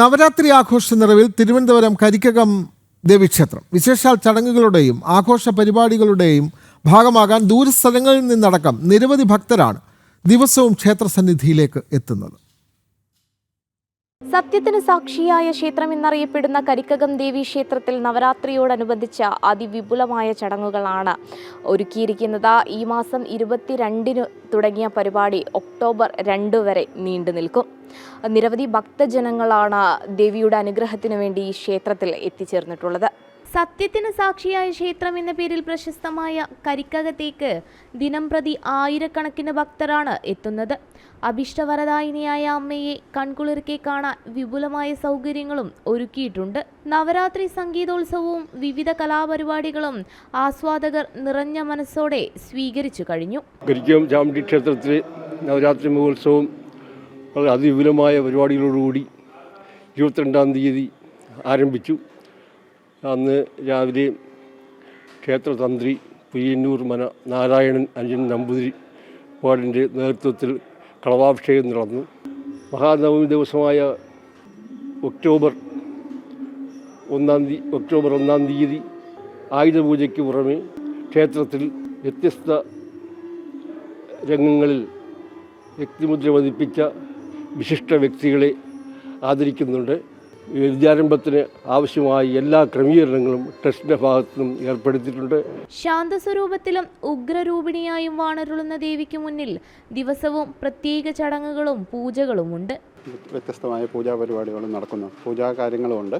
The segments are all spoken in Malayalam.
നവരാത്രി ആഘോഷ നിറവിൽ തിരുവനന്തപുരം കരിക്കകം ദേവീക്ഷേത്രം വിശേഷാൽ ചടങ്ങുകളുടെയും ആഘോഷ പരിപാടികളുടെയും ഭാഗമാകാൻ ദൂരസ്ഥലങ്ങളിൽ നിന്നടക്കം നിരവധി ഭക്തരാണ് ദിവസവും ക്ഷേത്രസന്നിധിയിലേക്ക് എത്തുന്നത്. സത്യത്തിന് സാക്ഷിയായ ക്ഷേത്രം എന്നറിയപ്പെടുന്ന കരിക്കകം ദേവി ക്ഷേത്രത്തിൽ നവരാത്രിയോടനുബന്ധിച്ച അതിവിപുലമായ ചടങ്ങുകളാണ് ഒരുക്കിയിരിക്കുന്നത്. ഈ മാസം 22-ന് തുടങ്ങിയ പരിപാടി ഒക്ടോബർ 2 വരെ നീണ്ടു നിൽക്കും. നിരവധി ഭക്തജനങ്ങളാണ് ദേവിയുടെ അനുഗ്രഹത്തിനു വേണ്ടി ഈ ക്ഷേത്രത്തിൽ എത്തിച്ചേർന്നിട്ടുള്ളത്. സത്യത്തിന് സാക്ഷിയായ ക്ഷേത്രം എന്ന പേരിൽ പ്രശസ്തമായ കരിക്കകത്തേക്ക് ദിനംപ്രതി ആയിരക്കണക്കിന് ഭക്തരാണ് എത്തുന്നത്. അഭിഷ്ടവരദായിനിയായ അമ്മയെ കൺകുളിർക്കെ കാണാൻ വിപുലമായ സൗകര്യങ്ങളും ഒരുക്കിയിട്ടുണ്ട്. നവരാത്രി സംഗീതോത്സവവും വിവിധ കലാപരിപാടികളും ആസ്വാദകർ നിറഞ്ഞ മനസ്സോടെ സ്വീകരിച്ചു കഴിഞ്ഞു. കരിക്കകം ചാമുണ്ഡി ക്ഷേത്രത്തിലെ നവരാത്രി മഹോത്സവം വളരെ അതിവിപുലമായ പരിപാടികളോടുകൂടി 22-ാം തീയതി ആരംഭിച്ചു. അന്ന് രാവിലെ ക്ഷേത്രതന്ത്രി പുലിയന്നൂർ മന നാരായണൻ അഞ്ജൻ നമ്പൂതിരിപ്പാടിൻ്റെ നേതൃത്വത്തിൽ കളഭാഭിഷേകം നടന്നു. മഹാനവമി ദിവസമായ ഒക്ടോബർ 1-ാം തീയതി ആയുധപൂജയ്ക്ക് പുറമെ ക്ഷേത്രത്തിൽ വ്യത്യസ്ത രംഗങ്ങളിൽ വ്യക്തിമുദ്ര പതിപ്പിച്ച വിശിഷ്ട വ്യക്തികളെ ആദരിക്കുന്നുണ്ട്. വിദ്യാരംഭത്തിന് ആവശ്യമായ എല്ലാ ക്രമീകരണങ്ങളും ട്രസ്റ്റിന്റെ ഭാഗത്തുനിന്നും ഏർപ്പെടുത്തിയിട്ടുണ്ട്. ശാന്തസ്വരൂപത്തിലും ഉഗ്രരൂപിണിയായും വാണരുളുന്ന ദേവിക്ക് മുന്നിൽ ദിവസവും പ്രത്യേക ചടങ്ങുകളും പൂജകളുമുണ്ട്. വ്യത്യസ്തമായ പൂജാ പരിപാടികളും നടക്കുന്നു. പൂജാ കാര്യങ്ങളുമുണ്ട്.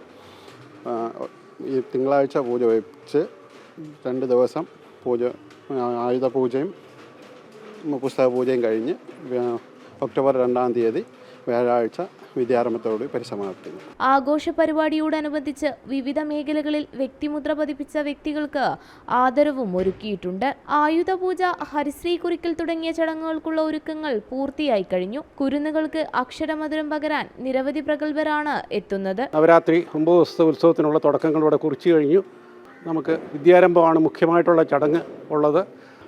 ഈ തിങ്കളാഴ്ച പൂജ വെച്ച് 2 ദിവസം പൂജ, ആയുധ പൂജയും പുസ്തക പൂജയും കഴിഞ്ഞ് ഒക്ടോബർ 2-ാം തീയതി വ്യാഴാഴ്ച വിദ്യാരംഭത്തോടുകൂടി പരിസമാപ്തിക്കും. ആഘോഷ പരിപാടിയോടനുബന്ധിച്ച് വിവിധ മേഖലകളിൽ വ്യക്തിമുദ്ര പതിപ്പിച്ച വ്യക്തികൾക്ക് ആദരവും ഒരുക്കിയിട്ടുണ്ട്. ആയുധ പൂജ, ഹരിശ്രീ കുറിക്കൽ തുടങ്ങിയ ചടങ്ങുകൾക്കുള്ള ഒരുക്കങ്ങൾ പൂർത്തിയായി കഴിഞ്ഞു. കുരുന്നുകൾക്ക് അക്ഷരമധുരം പകരാൻ നിരവധി പ്രഗത്ഭരാണ് എത്തുന്നത്. നവരാത്രി 9 ദിവസത്തെ ഉത്സവത്തിനുള്ള തുടക്കങ്ങളിലൂടെ കുറിച്ചു കഴിഞ്ഞു. നമുക്ക് വിദ്യാരംഭമാണ് മുഖ്യമായിട്ടുള്ള ചടങ്ങ് ഉള്ളത്.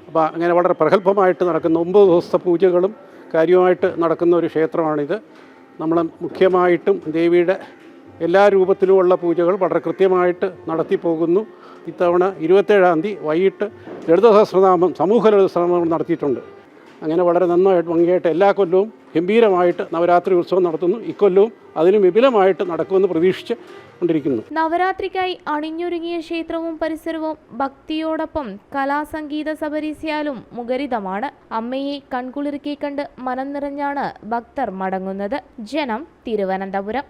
അപ്പോൾ അങ്ങനെ വളരെ പ്രഗത്ഭമായിട്ട് നടക്കുന്ന 9 ദിവസത്തെ പൂജകളും കാര്യമായിട്ട് നടക്കുന്ന ഒരു ക്ഷേത്രമാണിത്. നമ്മൾ മുഖ്യമായിട്ടും ദേവിയുടെ എല്ലാ രൂപത്തിലുമുള്ള പൂജകൾ വളരെ കൃത്യമായിട്ട് നടത്തി പോകുന്നു. ഇത്തവണ 27-ാം തീയതി വൈകിട്ട് ലളിത സഹസ്രനാമം, സമൂഹ ലളിത സഹസ്രനാമം നടത്തിയിട്ടുണ്ട്. അങ്ങനെ വളരെ നന്നായിട്ട് ഭംഗിയായിട്ട് എല്ലാ കൊല്ലവും ഗംഭീരമായിട്ട് നവരാത്രി ഉത്സവം നടത്തുന്നു. ഇക്കൊല്ലവും അതിലും വിപുലമായിട്ട് നടക്കുമെന്ന് പ്രതീക്ഷിച്ച് കൊണ്ടിരിക്കുന്നു. നവരാത്രിക്കായി അണിഞ്ഞൊരുങ്ങിയ ക്ഷേത്രവും പരിസരവും ഭക്തിയോടൊപ്പം കലാസംഗീത സപരീസ്യാലും മുഖരിതമാണ്. അമ്മയെ കൺകുളിർക്കെ കണ്ട് മനം നിറഞ്ഞാണ് ഭക്തർ മടങ്ങുന്നത്. ജനം, തിരുവനന്തപുരം.